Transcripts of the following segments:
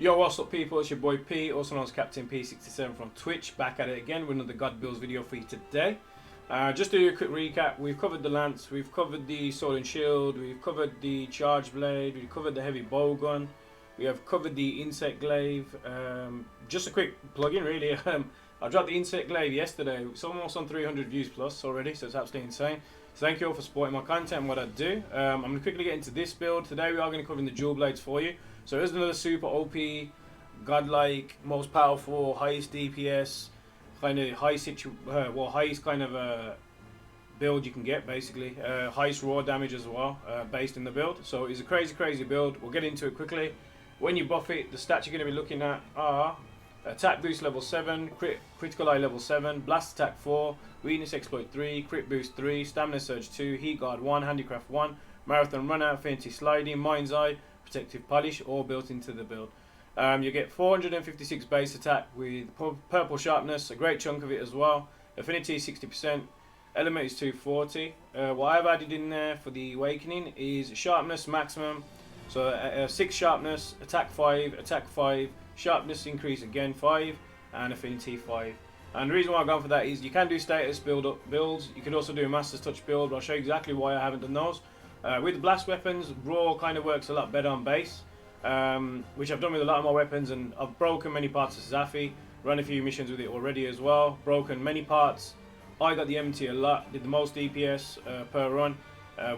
Yo, what's up people, it's your boy P, also known as CaptainP67 from Twitch, back at it again with another God Builds video for you today. Just to do a quick recap, we've covered the lance, we've covered the sword and shield, we've covered the charge blade, we've covered the heavy bow gun, we have covered the insect glaive. Just a quick plug-in really, I dropped the insect glaive yesterday, it's almost on 300 views plus already, so it's absolutely insane. So thank you all for supporting my content and what I do. I'm going to quickly get into this build. Today we are going to cover the dual blades for you. So here's another super OP, godlike, most powerful, highest DPS, kind of highest kind of build you can get basically. Highest raw damage as well, based in the build. So it's a crazy build. We'll get into it quickly. When you buff it, the stats you're going to be looking at are attack boost level 7, critical eye level 7, blast attack 4, weakness exploit 3, crit boost 3, stamina surge 2, heat guard 1, handicraft 1, marathon runner, affinity sliding, mind's eye, protective polish, all built into the build. You get 456 base attack with purple sharpness, a great chunk of it as well. Affinity 60%, element is 240. What I've added in there for the awakening is sharpness maximum. So 6 sharpness, attack 5, sharpness increase again 5, and affinity 5. And the reason why I've gone for that is you can do status builds. You can also do a master's touch build, but I'll show you exactly why I haven't done those. With the blast weapons, raw kind of works a lot better on base, which I've done with a lot of my weapons, and I've broken many parts of Safi, run a few missions with it already as well, broken many parts. I got the MT a lot, did the most DPS per run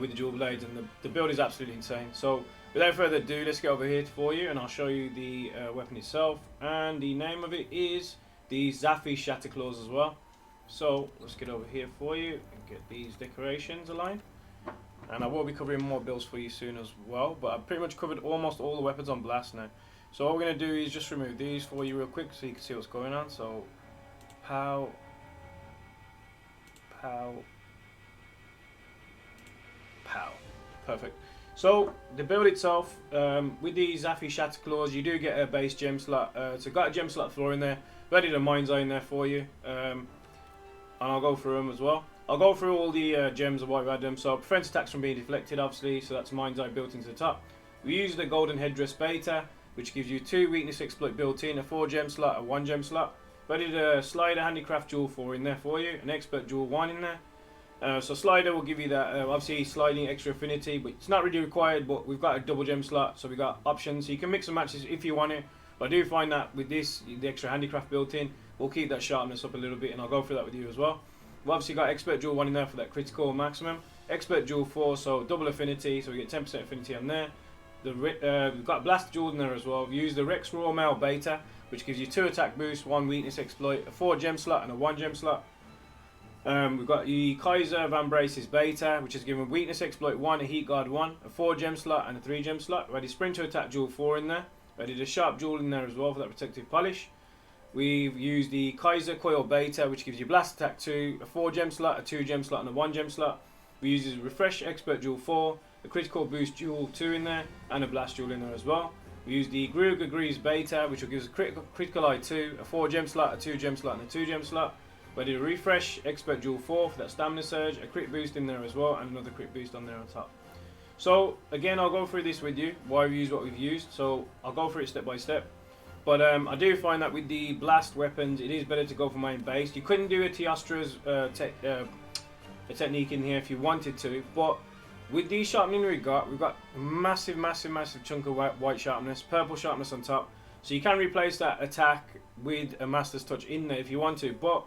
with the dual blades, and the build is absolutely insane. So without further ado, let's get over here for you and I'll show you the weapon itself, and the name of it is the Safi Shatter Claws as well. So let's get over here for you and get these decorations aligned. And I will be covering more builds for you soon as well, but I've pretty much covered almost all the weapons on blast now. So what we're going to do is just remove these for you real quick so you can see what's going on. So pow, pow, pow. Perfect. So the build itself, with the Safi Shatter Claws, you do get a base gem slot. So got a gem slot floor in there, ready to mind's eye in there for you, and I'll go through them as well. I'll go through all the gems of why we had them. So prevents attacks from being deflected, obviously, so that's mind's eye built into the top. We use the golden headdress beta, which gives you 2 weakness exploit built in, a 4 gem slot, a 1 gem slot. Ready to slider handicraft jewel 4 in there for you, an expert jewel 1 in there. So slider will give you that, obviously sliding extra affinity, but it's not really required, but we've got a double gem slot, so we've got options. So you can mix and matches if you want it, but I do find that with this, the extra handicraft built in, we'll keep that sharpness up a little bit, and I'll go through that with you as well. We've obviously got expert jewel 1 in there for that critical maximum, expert jewel 4, so double affinity, so we get 10% affinity on there. We've got blast jewel in there as well. We've used the Rex Raw Mail beta, which gives you 2 attack boosts, 1 weakness exploit, a 4 gem slot and a 1 gem slot. We've got the Kaiser Van Brace's beta, which is given weakness exploit 1, a heat guard 1, a 4 gem slot and a 3 gem slot. Ready sprint to attack jewel 4 in there. Ready to sharp jewel in there as well for that protective polish. We've used the Kaiser Coil Beta, which gives you blast attack 2, a 4 gem slot, a 2 gem slot and a 1 gem slot. We use the refresh expert jewel 4, a critical boost jewel 2 in there, and a blast jewel in there as well. We use the Gruger Greaves Beta, which will give us a critical eye 2, a 4 gem slot, a 2 gem slot and a 2 gem slot. Ready to refresh expert jewel 4 for that stamina surge, a crit boost in there as well, and another crit boost on there on top. So again, I'll go through this with you, why we've used what we've used, so I'll go through it step by step. But I do find that with the blast weapons, it is better to go for main base. You couldn't do a Teostra's technique in here if you wanted to, but with the sharpening we've got massive chunk of white sharpness, purple sharpness on top. So you can replace that attack with a master's touch in there if you want to. But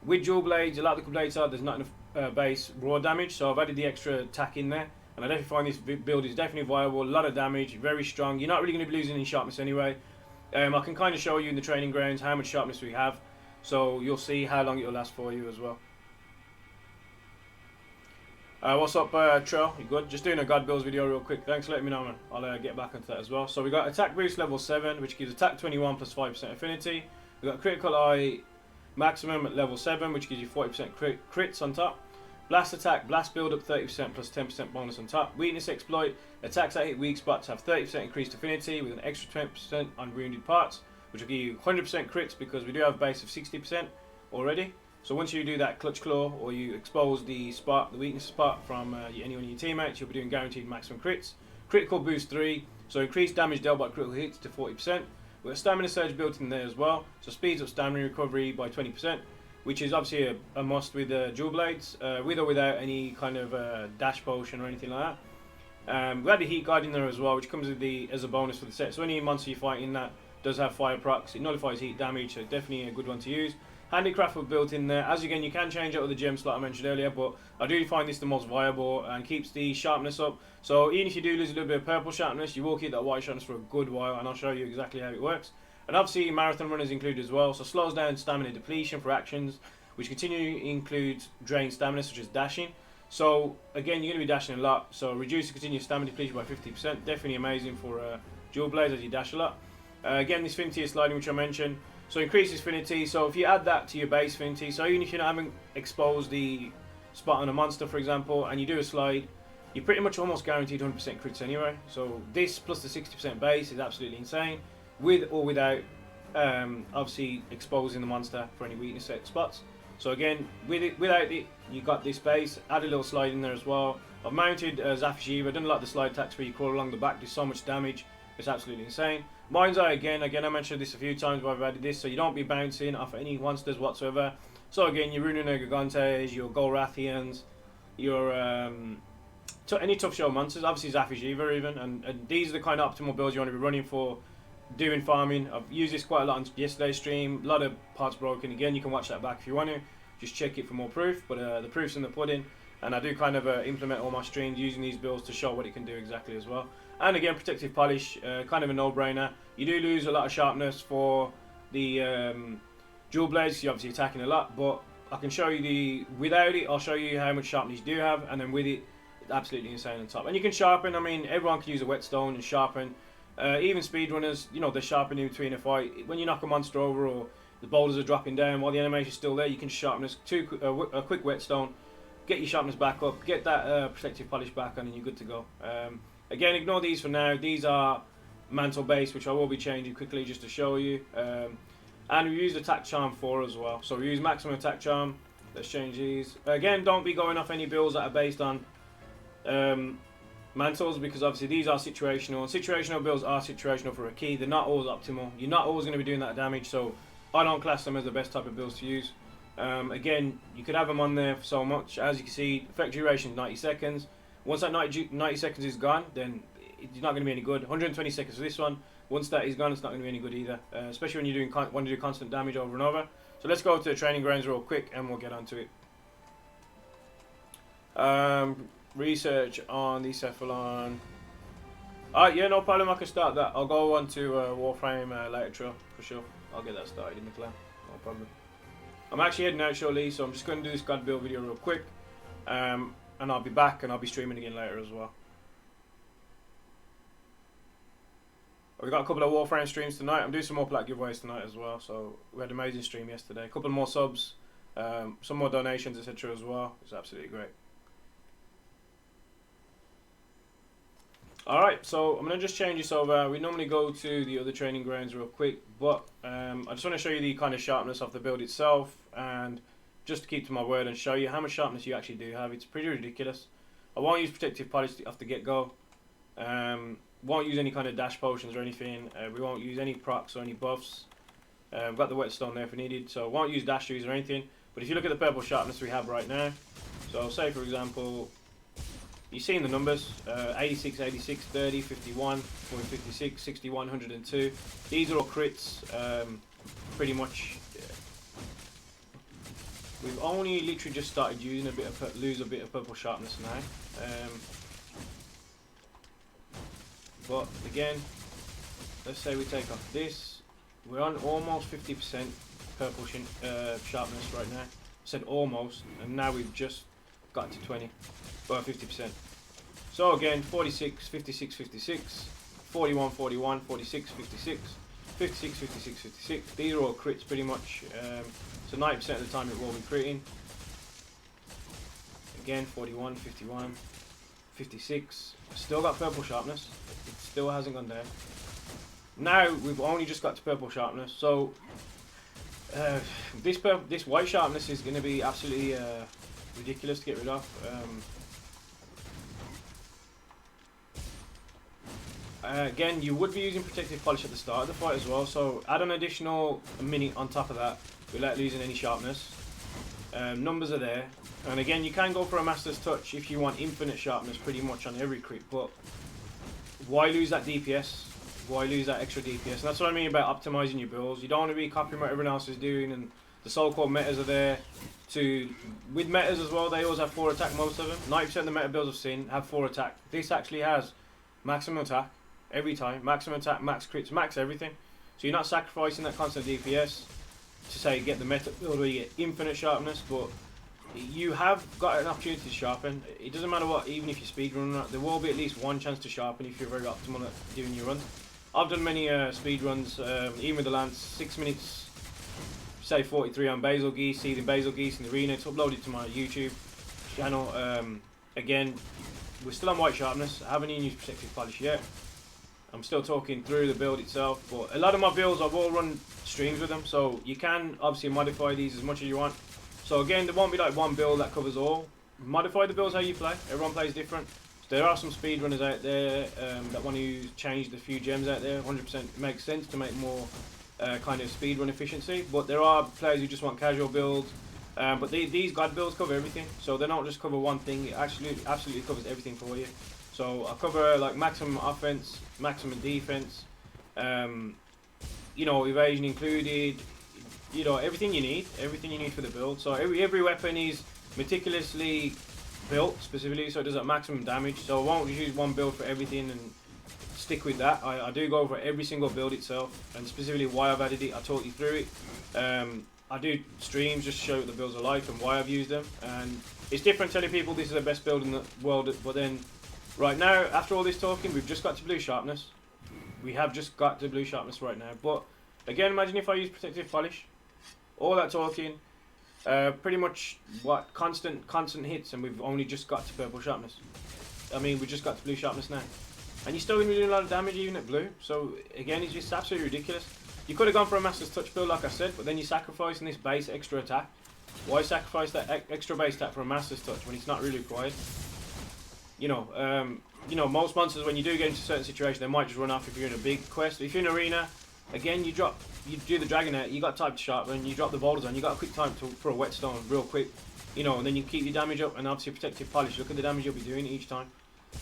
with dual blades, a lot of the blades are, there's not enough base raw damage, so I've added the extra attack in there. And I definitely find this build is definitely viable, a lot of damage, very strong. You're not really going to be losing any sharpness anyway. I can kind of show you in the training grounds how much sharpness we have, so you'll see how long it'll last for you as well. What's up, Tro? You good? Just doing a God Builds video real quick. Thanks for letting me know, man. I'll get back onto that as well. So we got attack boost level 7, which gives attack 21 plus 5% affinity. We got critical eye maximum at level 7, which gives you 40% crits on top. Blast attack, blast build up 30% plus 10% bonus on top. Weakness exploit, attacks that hit weak spots have 30% increased affinity with an extra 20% on wounded parts, which will give you 100% crits because we do have a base of 60% already. So once you do that clutch claw or you expose the spot, the weakness spot from anyone of your teammates, you'll be doing guaranteed maximum crits. Critical boost 3, so increased damage dealt by critical hits to 40%. with a stamina surge built in there as well, so speeds up stamina recovery by 20%, which is obviously a must with dual blades, with or without any kind of dash potion or anything like that. We had the heat guard in there as well, which comes with as a bonus for the set. So any monster you're fighting that does have fire procs, it nullifies heat damage, so definitely a good one to use. Handicraft was built in there. As again, you can change out of the gems like I mentioned earlier, but I do find this the most viable and keeps the sharpness up. So even if you do lose a little bit of purple sharpness, you will keep that white sharpness for a good while, and I'll show you exactly how it works. And obviously marathon runners included as well, so slows down stamina depletion for actions, which continue to include drained stamina such as dashing. So again, you're going to be dashing a lot, so reduce the continuous stamina depletion by 50%, definitely amazing for dual blades as you dash a lot. Again, this fin tier sliding which I mentioned, so increases affinity. So if you add that to your base affinity, so even if you haven't exposed the spot on a monster for example, and you do a slide, you're pretty much almost guaranteed 100% crits anyway. So this plus the 60% base is absolutely insane, with or without obviously exposing the monster for any weakness set spots. So again, without it, you got this base, add a little slide in there as well. I've mounted Safi, Jiiva, done a lot of the slide attacks where you crawl along the back, do so much damage, it's absolutely insane. Mind's Eye again, I mentioned this a few times where I've added this, so you don't be bouncing off any monsters whatsoever. So again, your Runen Gigantes, your Golrathians, your any tough show monsters, obviously Safi Jiiva even, and these are the kind of optimal builds you want to be running for doing farming. I've used this quite a lot on yesterday's stream, a lot of parts broken. Again, you can watch that back if you want to, just check it for more proof, but the proof's in the pudding, and I do kind of implement all my streams using these builds to show what it can do exactly as well. And again, protective polish, kind of a no-brainer. You do lose a lot of sharpness for the dual blades, you're obviously attacking a lot, but I can show you without it, I'll show you how much sharpness you do have, and then with it, it's absolutely insane on top. And you can sharpen, I mean, everyone can use a whetstone and sharpen. Even speedrunners, you know, they're sharpening between a fight. When you knock a monster over or the boulders are dropping down while the animation's still there, you can sharpen this a quick whetstone, get your sharpness back up, get that protective polish back on, and you're good to go. Again, ignore these for now. These are mantle based, which I will be changing quickly just to show you. And we use attack charm 4 as well. So we use maximum attack charm. Let's change these. Again, don't be going off any builds that are based on mantles, because obviously these are situational. And situational builds are situational for a key. They're not always optimal. You're not always going to be doing that damage, so I don't class them as the best type of builds to use. Again, you could have them on there for so much. As you can see, effect duration is 90 seconds. Once that 90 seconds is gone, then it's not going to be any good. 120 seconds for this one. Once that is gone, it's not going to be any good either. Especially when you're want to do constant damage over and over. So let's go to the training grounds real quick, and we'll get onto it. Research on the Cephalon. Yeah, no problem. I can start that. I'll go on to Warframe later for sure. I'll get that started in the clan. No problem. I'm actually heading out shortly, so I'm just going to do this God build video real quick. And I'll be back, and I'll be streaming again later as well. We've got a couple of Warframe streams tonight. I'm doing some more plat giveaways tonight as well. So we had an amazing stream yesterday. A couple more subs, some more donations, etc. as well. It's absolutely great. Alright, so I'm going to just change this over. We normally go to the other training grounds real quick, but I just want to show you the kind of sharpness of the build itself, and just to keep to my word and show you how much sharpness you actually do have. It's pretty ridiculous. I won't use protective polish off the get-go. Won't use any kind of dash potions or anything. We won't use any procs or any buffs. We've got the whetstone there if needed, so won't use dash shoes or anything. But if you look at the purple sharpness we have right now, so say for example, you've seen the numbers, 86, 86, 30, 51, 56, 61, 102. These are all crits, pretty much. We've only literally just started using lose a bit of purple sharpness now. But again, let's say we take off this, we're on almost 50% purple sharpness right now. I said almost, and now we've just got to 20, well 50%. So again, 46, 56, 56, 41, 41, 46, 56, 56, 56, 56. These are all crits pretty much. So 90% of the time it will be critting. Again, 41, 51, 56. Still got purple sharpness. It still hasn't gone down. Now we've only just got to purple sharpness. So this white sharpness is going to be absolutely ridiculous to get rid of. again, you would be using protective polish at the start of the fight as well, so add an additional minute on top of that without losing any sharpness. Numbers are there, and again, you can go for a master's touch if you want infinite sharpness pretty much on every crit, but why lose that DPS? Why lose that extra DPS? And that's what I mean about optimizing your builds. You don't want to be copying what everyone else is doing, and the so-called metas are there to, with metas as well, they always have 4 attack, most of them. 90% of the meta builds I've seen have 4 attack. This actually has maximum attack every time, maximum attack, max crits, max everything. So you're not sacrificing that constant DPS to say get the meta build where you get infinite sharpness, but you have got an opportunity to sharpen. It doesn't matter what, even if you speedrun or not, there will be at least one chance to sharpen if you're very optimal at doing your runs. I've done many speed runs, even with the lance, 6 minutes, say 43 on basil geese, seething basil geese in the arena. It's uploaded to my YouTube channel. Again, we're still on white sharpness. I haven't even used protective polish yet. I'm still talking through the build itself, but a lot of my builds I will run streams with them, so you can obviously modify these as much as you want. So again, there won't be like one build that covers all. Modify the builds how you play. Everyone plays different. So there are some speedrunners out there that want to change the few gems out there. 100% makes sense to make more kind of speedrun efficiency, but there are players who just want casual builds. But these god builds cover everything, so they don't just cover one thing. It actually absolutely covers everything for you. So I cover like maximum offense, maximum defense, you know, evasion included, you know, everything you need for the build. So every weapon is meticulously built specifically so it does maximum damage. So I won't just use one build for everything and stick with that. I do go over every single build itself, and specifically why I've added it. I talk you through it. I do streams just to show what the builds are like and why I've used them, and it's different telling people this is the best build in the world, but then right now, after all this talking, we've just got to blue sharpness. We have just got to blue sharpness right now. But again, imagine if I use protective polish. All that talking, pretty much what constant hits, and we've only just got to purple sharpness. I mean, we just got to blue sharpness now, and you're still going to be doing a lot of damage even at blue. So again, it's just absolutely ridiculous. You could have gone for a master's touch build, like I said, but then you're sacrificing this base extra attack. Why sacrifice that extra base attack for a master's touch when it's not really required? You know, most monsters, when you do get into a certain situation, they might just run off if you're in a big quest. If you're in arena, again, you do the dragon out, you got time to sharpen, you drop the boulders on, you got a quick time for a whetstone real quick, you know, and then you keep your damage up, and obviously protective polish. Look at the damage you'll be doing each time.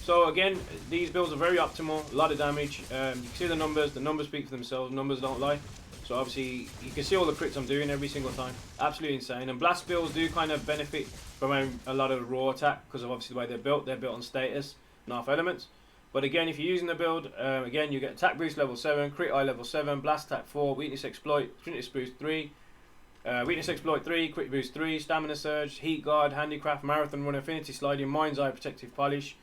So again, these builds are very optimal, a lot of damage. You can see the numbers speak for themselves, numbers don't lie. So obviously, you can see all the crits I'm doing every single time. Absolutely insane. And blast builds do kind of benefit from a lot of raw attack because of obviously the way they're built. They're built on status, not off elements. But again, if you're using the build, again, you get attack boost level 7, crit eye level 7, blast attack 4, weakness exploit, fitness boost 3, weakness exploit 3, crit boost 3, stamina surge, heat guard, handicraft, marathon run, affinity sliding, mind's eye, protective polish.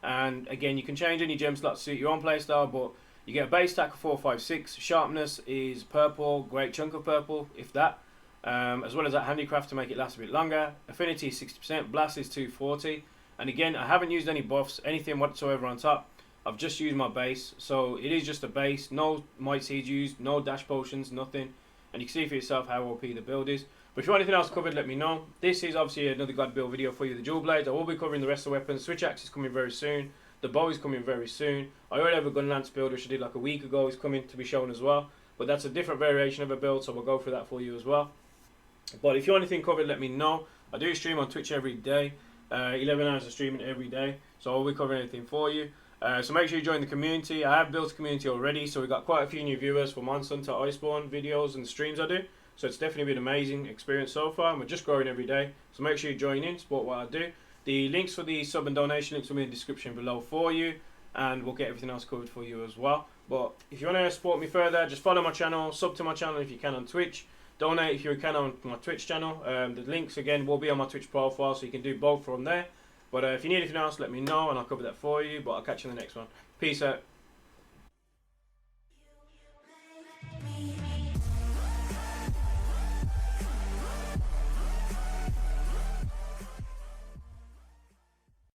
And again, you can change any gem slot to suit your own playstyle, but you get a base attack of 4, 5, 6. Sharpness is purple, great chunk of purple, if that. As well as that handicraft to make it last a bit longer. Affinity is 60%, blast is 240. And again, I haven't used any buffs, anything whatsoever on top. I've just used my base, so it is just a base. No might seeds used, no dash potions, nothing. And you can see for yourself how OP the build is. But if you want anything else covered, let me know. This is obviously another god build video for you. The dual blades, I will be covering the rest of the weapons. Switch axe is coming very soon. The bow is coming very soon. I already have a gun lance build which I did like a week ago. Is coming to be shown as well. But that's a different variation of a build, so we'll go through that for you as well. But if you want anything covered, let me know. I do stream on Twitch every day. 11 hours of streaming every day. So I'll be covering anything for you. So make sure you join the community. I have built a community already, so we've got quite a few new viewers for Monster to Iceborne videos and streams I do. So it's definitely been an amazing experience so far, and we're just growing every day. So make sure you join in, support what I do. The links for the sub and donation links will be in the description below for you, and we'll get everything else covered for you as well. But if you want to support me further, just follow my channel, sub to my channel if you can on Twitch, donate if you can on my Twitch channel. The links again will be on my Twitch profile, so you can do both from there. But if you need anything else, let me know and I'll cover that for you. But I'll catch you in the next one. Peace out.